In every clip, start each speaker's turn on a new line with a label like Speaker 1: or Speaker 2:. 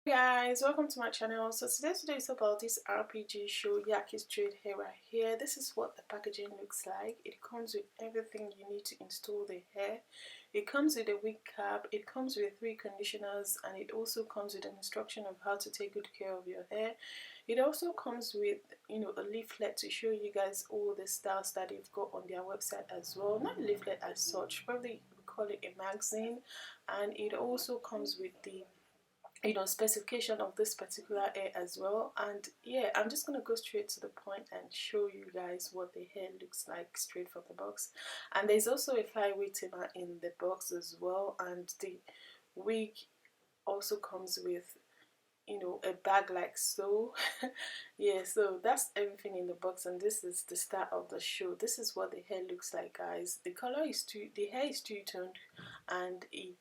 Speaker 1: Hey guys, welcome to my channel. So today's video is about this RPG show Yaki straight hair right here. This is what the packaging looks like. It comes with everything you need to install the hair. It comes with a wig cap, it comes with 3 conditioners, and it also comes with an instruction of how to take good care of your hair. It also comes with, a leaflet to show you guys all the styles that they've got on their website as well. Not a leaflet as such, probably we call it a magazine. And it also comes with the specification of this particular hair as well. And yeah, I'm just gonna go straight to the point and show you guys what the hair looks like straight from the box. And there's also a flyway tamer in the box as well, and the wig also comes with a bag like so. Yeah, so that's everything in the box, and this is the start of the show. This is what the hair looks like, guys. The hair is two-toned, and it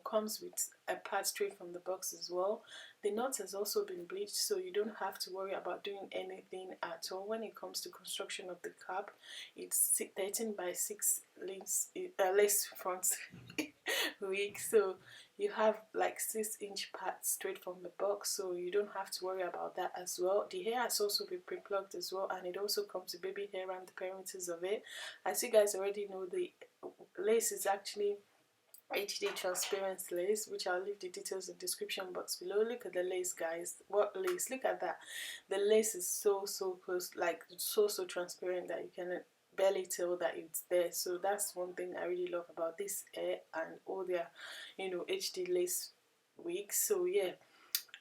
Speaker 1: comes with a part straight from the box as well. The knot has also been bleached, so you don't have to worry about doing anything at all when it comes to construction of the cap. It's 13 by 6 lace front wig, so you have like 6-inch parts straight from the box, so you don't have to worry about that as well. The hair has also been pre-plucked as well, and it also comes with baby hair around the perimeters of it. As you guys already know, the lace is actually HD transparent lace, which I'll leave the details in the description box below. Look at the lace, guys. What lace? Look at that. The lace is so close, like so transparent that you can barely tell that it's there. So that's one thing I really love about this hair and all their HD lace wigs. So yeah,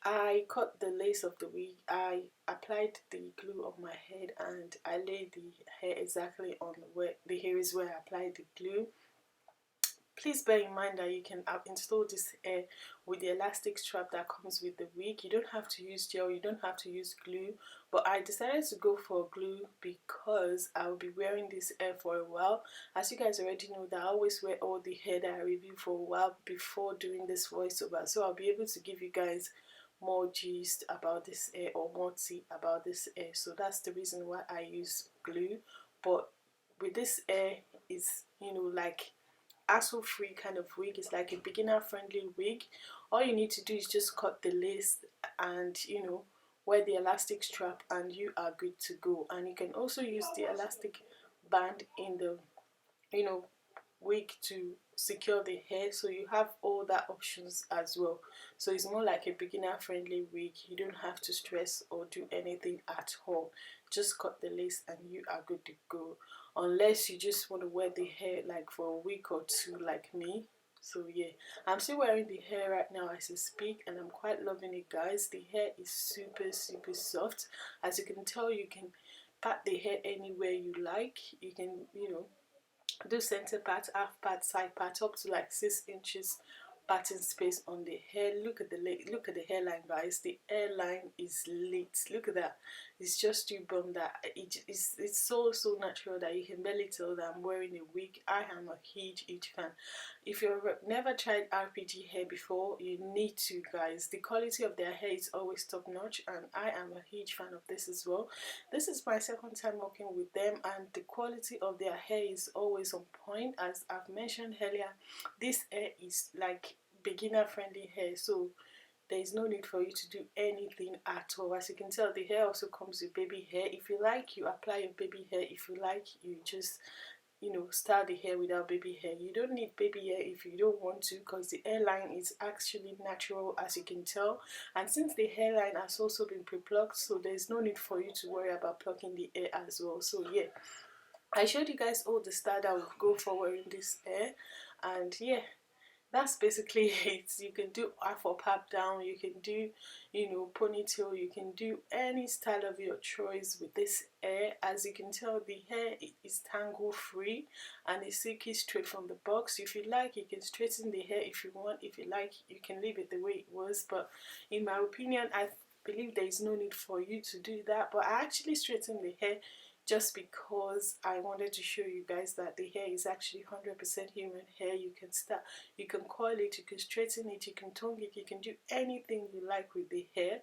Speaker 1: I cut the lace of the wig, I applied the glue on my head, and I laid the hair exactly on where the hair is where I applied the glue. Please bear in mind that you can install this hair with the elastic strap that comes with the wig. You don't have to use gel, you don't have to use glue, but I decided to go for glue because I will be wearing this hair for a while. As you guys already know, that I always wear all the hair that I review for a while before doing this voiceover, so I'll be able to give you guys more gist about this hair or more tea about this hair. So that's the reason why I use glue. But with this hair, is like hassle free kind of wig. It's like a beginner friendly wig. All you need to do is just cut the lace and wear the elastic strap, and you are good to go. And you can also use the elastic band in the wig to secure the hair, so you have all that options as well. So it's more like a beginner friendly wig. You don't have to stress or do anything at all. Just cut the lace and you are good to go, unless you just want to wear the hair like for a week or two like me. So yeah, I'm still wearing the hair right now as I speak, and I'm quite loving it, guys. The hair is super soft. As you can tell, you can pat the hair anywhere you like. You can do center part, half part, side part, up to like 6 inches parting space on the hair. Look at the hairline, guys. The hairline is lit. Look at that. It's just too bomb that it's so natural that you can barely tell that I'm wearing a wig. I am a huge fan. If you've never tried RPG hair before, you need to, guys. The quality of their hair is always top notch, and I am a huge fan of this as well. This is my second time working with them, and the quality of their hair is always on point. As I've mentioned earlier, this hair is like beginner friendly hair, so there is no need for you to do anything at all. As you can tell, the hair also comes with baby hair. If you like, you apply your baby hair. If you like, you just style the hair without baby hair. You don't need baby hair if you don't want to, because the hairline is actually natural, as you can tell. And since the hairline has also been pre-plucked, so there's no need for you to worry about plucking the hair as well. So yeah, I showed you guys all the style that would go for wearing this hair, and yeah, that's basically it. You can do afro pop down, you can do ponytail, you can do any style of your choice with this hair. As you can tell, the hair is tangle free and it's silky straight from the box. If you like, you can straighten the hair if you want. If you like, you can leave it the way it was, but in my opinion, I believe there is no need for you to do that. But I actually straightened the hair just because I wanted to show you guys that the hair is actually 100% human hair. You can coil it, you can straighten it, you can tongue it, you can do anything you like with the hair.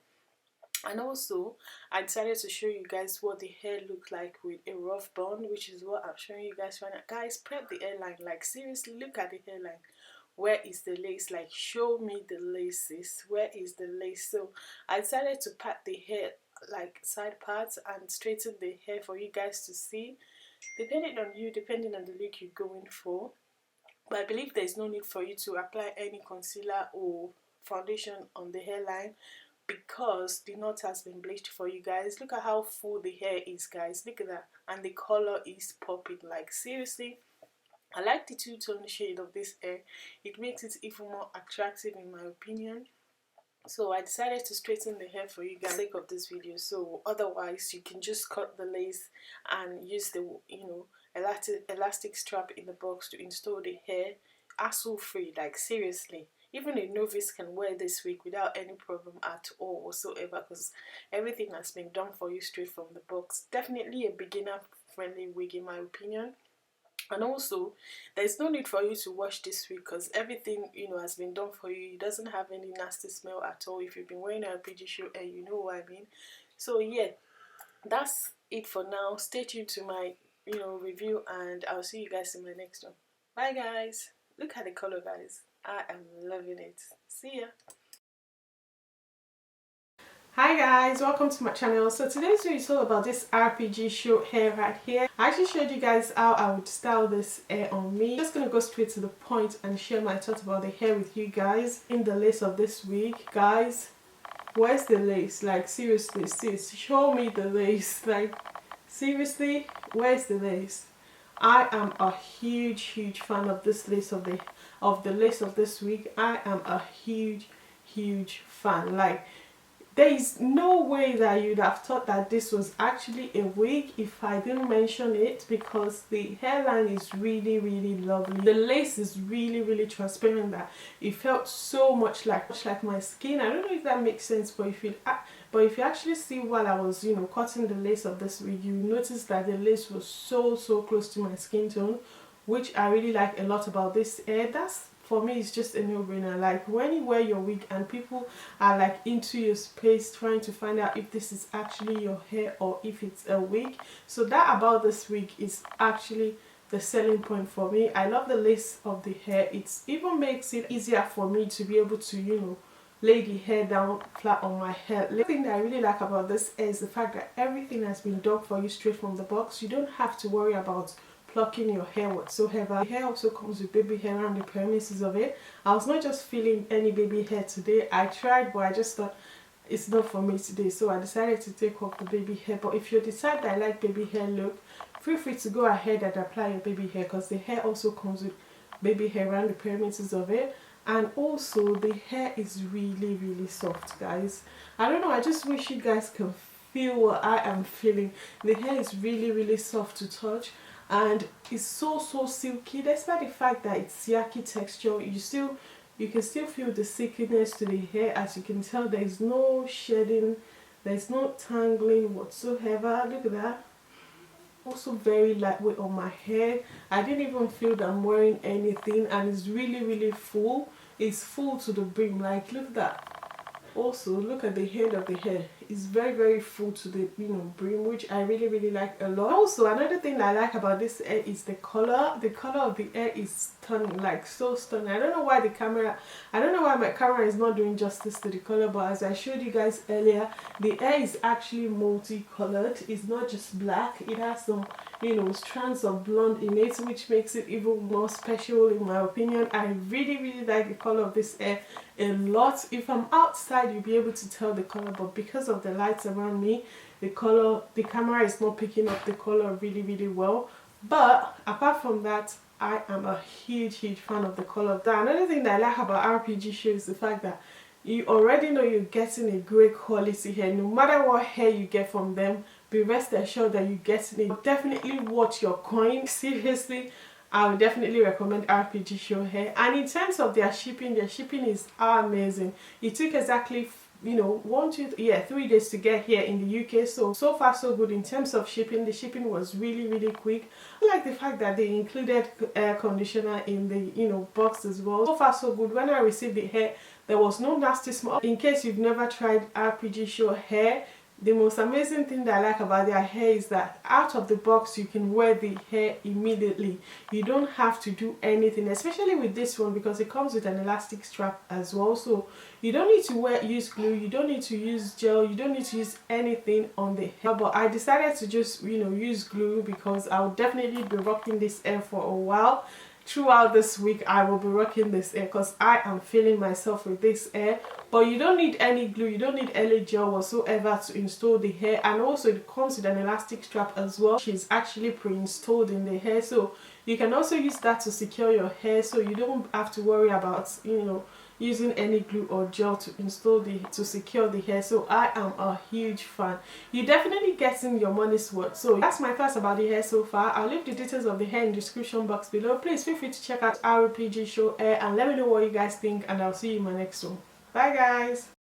Speaker 1: And also, I decided to show you guys what the hair looked like with a rough bond, which is what I'm showing you guys right now. Guys, prep the hairline. Like seriously, look at the hairline. where is the lace? Like, show me the laces. Where is the lace? So I decided to pat the hair, like side parts, and straighten the hair for you guys to see, depending on you, depending on the look you're going for. But I believe there's no need for you to apply any concealer or foundation on the hairline, because the knot has been bleached for you guys. Look at how full the hair is, guys. Look at that. And the color is popping. Like, seriously, I like the two-tone shade of this hair. It makes it even more attractive in my opinion. So I decided to straighten the hair for you guys for the sake of this video. So otherwise you can just cut the lace and use the elastic strap in the box to install the hair hassle free. Like, seriously, even a novice can wear this wig without any problem at all whatsoever, because everything has been done for you straight from the box. Definitely a beginner friendly wig in my opinion. And also, there's no need for you to wash this wig, because everything has been done for you. It doesn't have any nasty smell at all. If you've been wearing a Rpgshow hair, you know what I mean. So yeah, that's it for now. Stay tuned to my review, and I'll see you guys in my next one. Bye guys. Look at the color, guys. I am loving it. See ya. Hi guys, welcome to my channel. So today's video is all about this Rpgshow hair right here. I actually showed you guys how I would style this hair on me. Just gonna go straight to the point and share my thoughts about the hair with you guys. In the lace of this wig, guys, where's the lace? Like, seriously, sis, show me the lace. Like, seriously, where's the lace? I am a huge fan of this lace, of the lace of this wig. I am a huge fan. Like, there is no way that you'd have thought that this was actually a wig if I didn't mention it, because the hairline is really lovely. The lace is really transparent, that it felt so much like my skin. I don't know if that makes sense, but if you actually see while I was cutting the lace of this wig, you notice that the lace was so close to my skin tone, which I really like a lot about this hair. That's, for me, it's just a no-brainer. Like, when you wear your wig and people are like into your space trying to find out if this is actually your hair or if it's a wig. So that about this wig is actually the selling point for me. I love the lace of the hair. It even makes it easier for me to be able to lay the hair down flat on my head. The thing that I really like about this is the fact that everything has been done for you straight from the box. You don't have to worry about plucking your hair whatsoever. The hair also comes with baby hair around the premises of it. I was not just feeling any baby hair today. I tried, but I just thought it's not for me today, so I decided to take off the baby hair. But if you decide that I like baby hair look, feel free to go ahead and apply your baby hair, because the hair also comes with baby hair around the premises of it. And also the hair is really soft, guys. I don't know, I just wish you guys can feel what I am feeling. The hair is really soft to touch, and it's so silky, despite the fact that it's Yaki texture. You can still feel the silkiness to the hair. As you can tell, there is no shedding, there's no tangling whatsoever. Look at that. Also very lightweight on my hair. I didn't even feel that I'm wearing anything, and it's really full. It's full to the brim. Like, look at that. Also, look at the head of the hair. It's very full to the brim, which I really like a lot. Also, another thing I like about this hair is the color. The color of the hair is stunning, like so stunning. I don't know why my camera is not doing justice to the color, but as I showed you guys earlier, the hair is actually multicolored. It's not just black. It has some strands of blonde in it, which makes it even more special in my opinion. I really like the color of this hair a lot. If I'm outside, you'll be able to tell the color, but because of the lights around me, the camera is not picking up the color really well. But apart from that, I am a huge fan of the color of that. Another thing that I like about Rpgshow is the fact that you already know you're getting a great quality hair. No matter what hair you get from them, be rest assured that you're getting it. Definitely worth your coin. Seriously, I would definitely recommend Rpgshow hair. And in terms of their shipping is amazing. It took exactly 3 days to get here in the UK. So far so good in terms of shipping. The shipping was really quick. I like the fact that they included air conditioner in the box as well. So far so good. When I received the hair, there was no nasty smell. In case you've never tried Rpgshow hair, The most amazing thing that I like about their hair is that out of the box you can wear the hair immediately. You don't have to do anything, especially with this one, because it comes with an elastic strap as well. So you don't need to use glue, you don't need to use gel, you don't need to use anything on the hair. But I decided to just, you know, use glue because I'll definitely be rocking this hair for a while. Throughout this week I will be rocking this hair because I am feeling myself with this hair. But you don't need any glue, you don't need any gel whatsoever to install the hair. And also it comes with an elastic strap as well, which is actually pre-installed in the hair, so you can also use that to secure your hair, so you don't have to worry about, you know, using any glue or gel to secure the hair. So I am a huge fan. You're definitely getting your money's worth. So that's my thoughts about the hair so far. I'll leave the details of the hair in the description box below. Please feel free to check out Rpgshow hair and let me know what you guys think, and I'll see you in my next one. Bye guys.